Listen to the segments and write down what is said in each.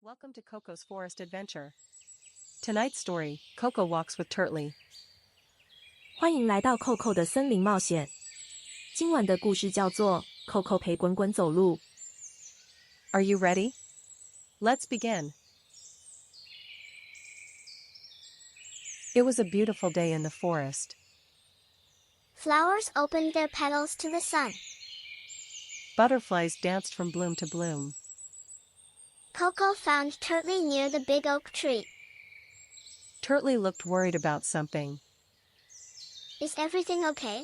Welcome to Koko's Forest Adventure. Tonight's story, Koko Walks with Turtly. 欢迎来到 Koko 的森林冒险。今晚的故事叫做 Koko 陪滚滚走路。Are you ready? Let's begin. It was a beautiful day in the forest. Flowers opened their petals to the sun. Butterflies danced from bloom to bloom. Koko found Turtly near the big oak tree. Turtly looked worried about something. Is everything okay?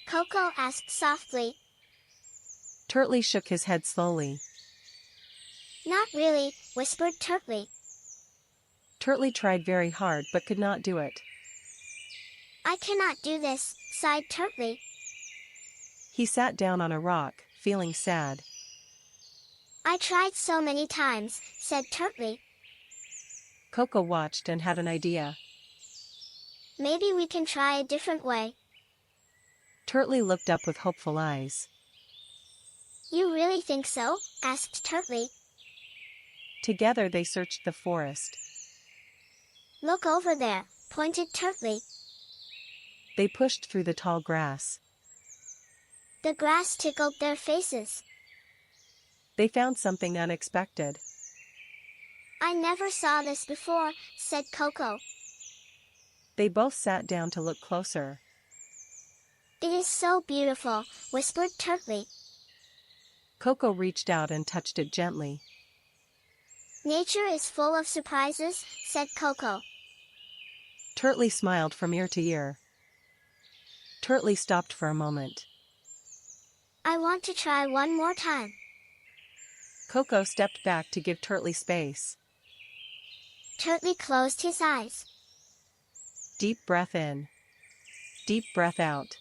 Koko asked softly. Turtly shook his head slowly. Not really, whispered Turtly. Turtly tried very hard but could not do it. I cannot do this, sighed Turtly. He sat down on a rock, feeling sad. I tried so many times, said Turtly. Koko watched and had an idea. Maybe we can try a different way. Turtly looked up with hopeful eyes. You really think so? Asked Turtly. Together they searched the forest. Look over there, pointed Turtly. They pushed through the tall grass. The grass tickled their faces. They found something unexpected. I never saw this before, said Koko. They both sat down to look closer. It is so beautiful, whispered Turtly. Koko reached out and touched it gently. Nature is full of surprises, said Koko. Turtly smiled from ear to ear. Turtly stopped for a moment. I want to try one more time. Koko stepped back to give Turtly space. Turtly closed his eyes. Deep breath in. Deep breath out.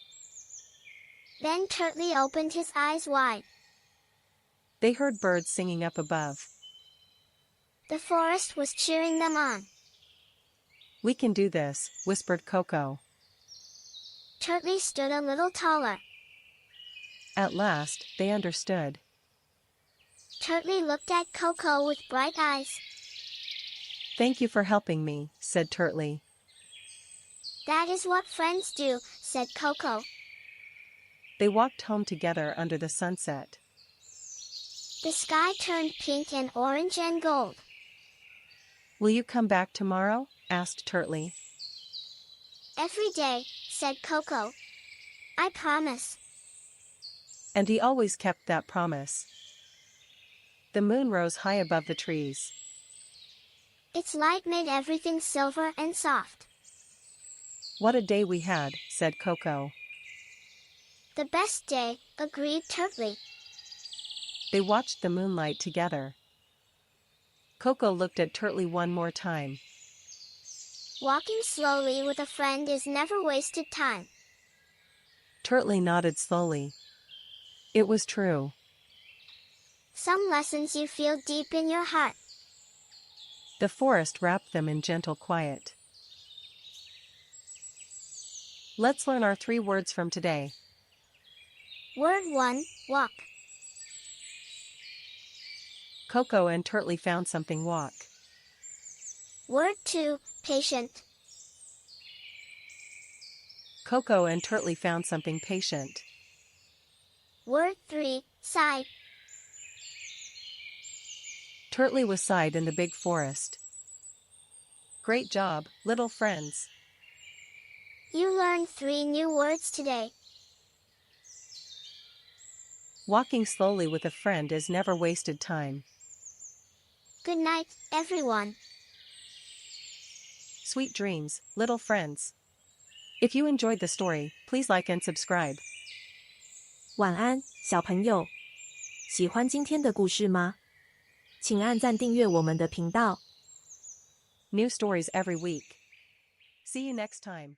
Then Turtly opened his eyes wide. They heard birds singing up above. The forest was cheering them on. We can do this, whispered Koko. Turtly stood a little taller. At last, they understood. Turtly looked at Koko with bright eyes. Thank you for helping me, said Turtly. That is what friends do, said Koko. They walked home together under the sunset. The sky turned pink and orange and gold. Will you come back tomorrow? Asked Turtly. Every day, said Koko. I promise. And he always kept that promise. The moon rose high above the trees. Its light made everything silver and soft. What a day we had, said Koko. The best day, agreed Turtly. They watched the moonlight together. Koko looked at Turtly one more time. Walking slowly with a friend is never wasted time. Turtly nodded slowly. It was true. Some lessons you feel deep in your heart. The forest wrapped them in gentle quiet. Let's learn our 3 words from today. Word 1, walk. Koko and Turtly found something walk. Word 2, patient. Koko and Turtly found something patient. Word 3, side. Turtly was side in the big forest. Great job, little friends. You learned 3 new words today. Walking slowly with a friend is never wasted time. Good night, everyone. Sweet dreams, little friends. If you enjoyed the story, please like and subscribe. 晚安，小朋友。喜欢今天的故事吗？请按赞订阅我们的频道。New stories every week. See you next time.